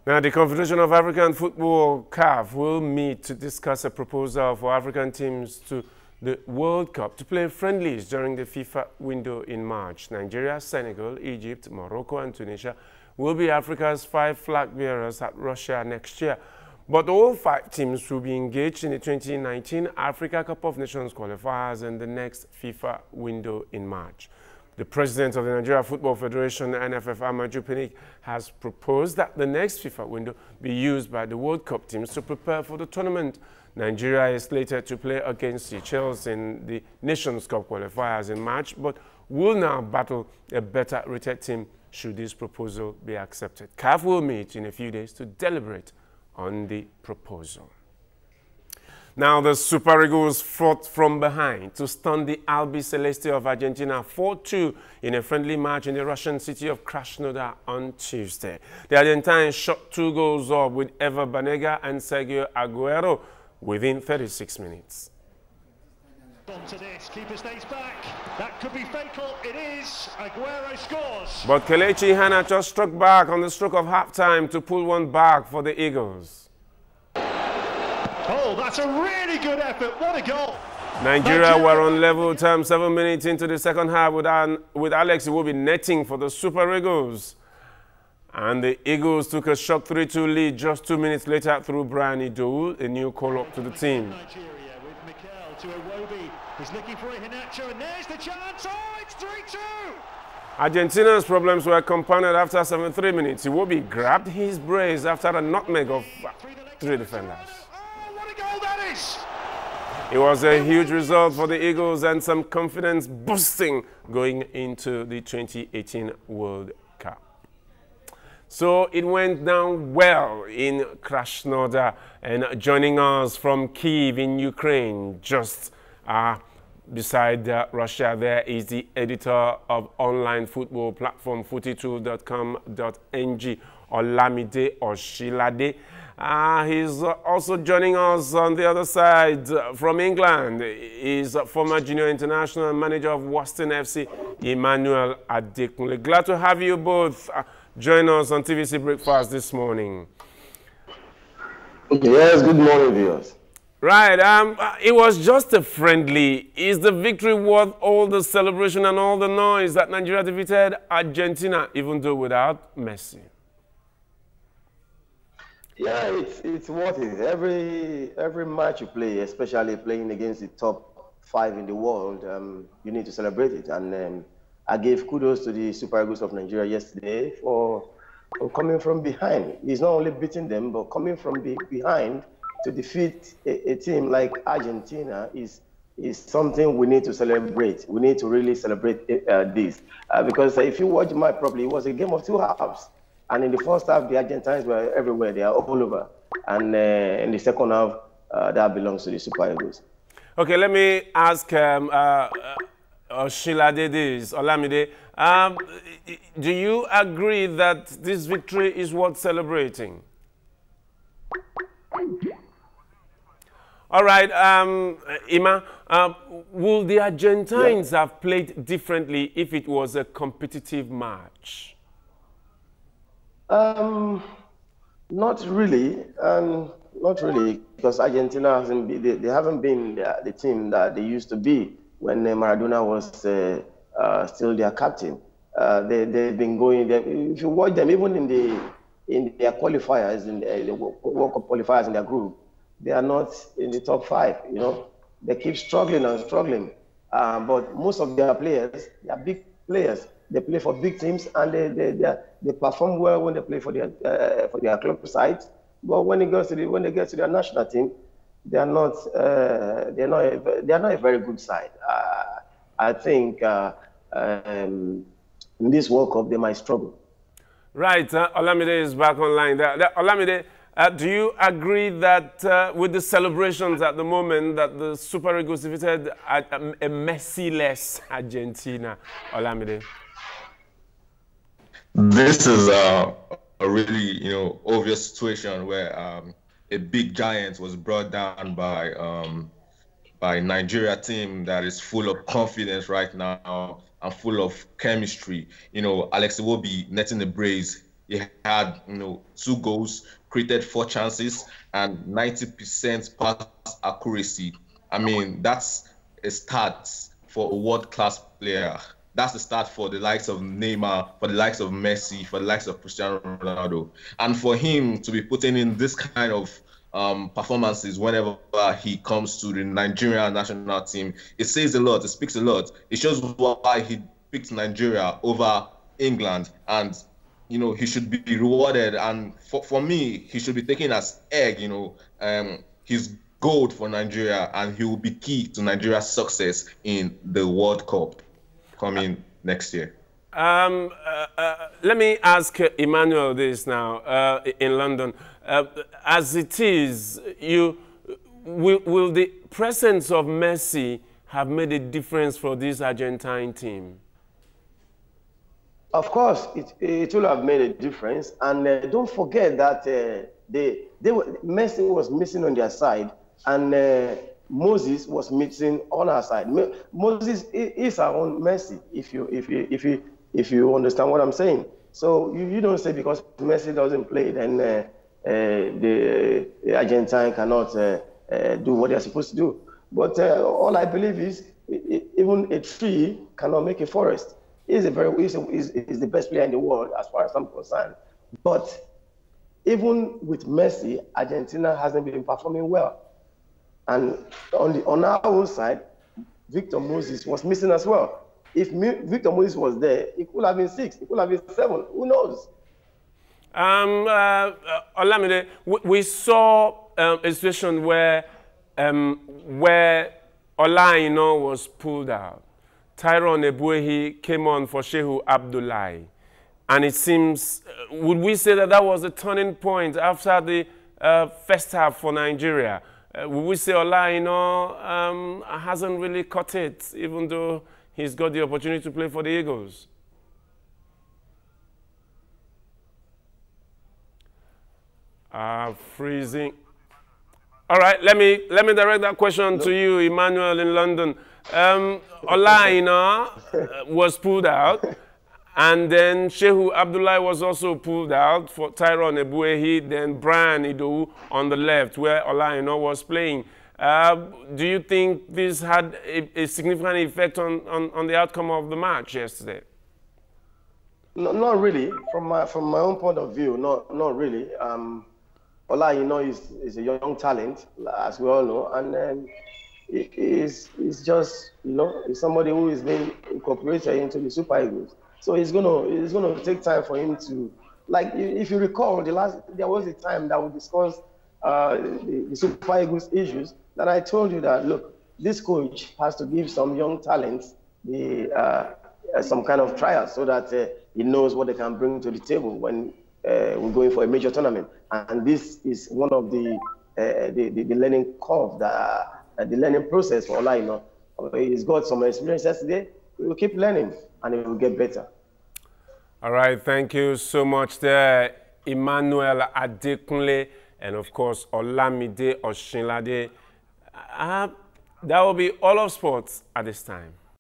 Now, the Confederation of African Football, CAF, will meet to discuss a proposal for African teams to the World Cup to play friendlies during the FIFA window in March. Nigeria, Senegal, Egypt, Morocco and Tunisia will be Africa's 5 flag bearers at Russia next year. But all 5 teams will be engaged in the 2019 Africa Cup of Nations qualifiers in the next FIFA window in March. The president of the Nigeria Football Federation, NFF, Amaju Pinnick, has proposed that the next FIFA window be used by the World Cup teams to prepare for the tournament. Nigeria is slated to play against Seychelles in the Nations Cup qualifiers in March, but will now battle a better rated team should this proposal be accepted. CAF will meet in a few days to deliberate on the proposal. Now, the Super Eagles fought from behind to stun the Albi Celeste of Argentina 4-2 in a friendly match in the Russian city of Krasnodar on Tuesday. The Argentines shot 2 goals up with Ever Banega and Sergio Aguero within 36 minutes. Onto this, keeper stays back. That could be fatal. It is. Aguero scores. But Kelechi Iheanacho struck back on the stroke of halftime to pull one back for the Eagles. Oh, that's a really good effort. What a goal. Nigeria were on level terms 7 minutes into the second half with Alex Iwobi netting for the Super Eagles. And the Eagles took a shock 3-2 lead just 2 minutes later through Brian Idowu, a new call-up to the team. Nigeria with Mikel to Iwobi. He's looking for Iheanacho, and there's the chance. Oh, it's 3-2. Argentina's problems were compounded after 73 minutes. Iwobi grabbed his brace after a nutmeg of 3 defenders. It was a huge result for the Eagles and some confidence boosting going into the 2018 World Cup. So it went down well in Krasnodar, and joining us from Kyiv in Ukraine, just beside Russia, there is the editor of online football platform footitool.com.ng, Olamide Osilade. He's also joining us on the other side from England. He's former junior international manager of Waston FC, Immanuel Adekunle. Glad to have you both join us on TVC Breakfast this morning. Yes, good morning, viewers. Right, it was just a friendly. Is the victory worth all the celebration and all the noise that Nigeria defeated Argentina, even though without Messi? Yeah, it's worth it. Every match you play, especially playing against the top 5 in the world, you need to celebrate it. And I gave kudos to the Super Eagles of Nigeria yesterday for coming from behind. It's not only beating them, but coming from behind to defeat a team like Argentina is something we need to celebrate. We need to really celebrate this. Because if you watch the match properly, it was a game of 2 halves. And in the first half, the Argentines were everywhere. They are all over. And in the second half, that belongs to the Super Eagles. Okay, let me ask Osilade this, Olamide. Do you agree that this victory is worth celebrating? All right, Ima, will the Argentines have played differently if it was a competitive match? Not really, because Argentina hasn't been, they haven't been the team that they used to be when Maradona was still their captain. They've been going there. If you watch them, even in their qualifiers, in the World Cup qualifiers in their group, they are not in the top 5. You know, they keep struggling and struggling. But most of their players, they are big players. They play for big teams, and they perform well when they play for their club sides. But when they get to their national team, they are not a very good side. I think in this World Cup they might struggle. Right, Olamide is back online. Olamide, do you agree that with the celebrations at the moment that the Super Eagles defeated a Messi-less Argentina? Olamide. This is a really, obvious situation where a big giant was brought down by Nigeria team that is full of confidence right now and full of chemistry. Alex Iwobi netting the brace He had, 2 goals, created 4 chances, and 90% pass accuracy. I mean, that's a start for a world-class player. That's the start for the likes of Neymar, for the likes of Messi, for the likes of Cristiano Ronaldo. And for him to be putting in this kind of performances whenever he comes to the Nigerian national team, it says a lot, it speaks a lot. It shows why he picked Nigeria over England, and he should be rewarded. And for me, he should be taken as egg. He's gold for Nigeria, and he will be key to Nigeria's success in the World Cup coming next year. Let me ask Immanuel this now in London. As it is, will the presence of Messi have made a difference for this Argentine team? Of course, it will have made a difference. And don't forget that Messi was missing on their side, and Moses was missing on our side. Moses is our own Messi, if you understand what I'm saying. So you don't say because Messi doesn't play, then the Argentine cannot do what they're supposed to do. But all I believe is even a tree cannot make a forest. He's the best player in the world as far as I'm concerned. But even with Messi, Argentina hasn't been performing well. And on our own side, Victor Moses was missing as well. If Victor Moses was there, it could have been 6, it could have been 7, who knows? Olamide, we saw a situation where Olaino was pulled out. Tyrone Ebuehi came on for Shehu Abdullahi. And it seems, would we say that that was a turning point after the first half for Nigeria? Would we say Olaino hasn't really cut it, even though he's got the opportunity to play for the Eagles? Freezing. All right, let me direct that question to you, Immanuel in London. Olaina was pulled out, and then Shehu Abdullahi was also pulled out for Tyrone Ebuehi, then Brian Idowu on the left, where Olaina was playing. Do you think this had a significant effect on the outcome of the match yesterday? No, not really. From my own point of view, not really. Olaina is a young talent, as we all know, and he's just, he's somebody who is being incorporated into the Super Eagles. So it's gonna take time for him to, like, if you recall, there was a time that we discussed the Super Eagles issues, that I told you that, look, this coach has to give some young talents some kind of trial so that he knows what they can bring to the table when we're going for a major tournament. And this is one of the learning curve, the learning process for Olaina. He's got some experience yesterday. He will keep learning and it will get better. All right, thank you so much there, Immanuel Adekunle, and of course, Olamide Osilade. That will be all of sports at this time.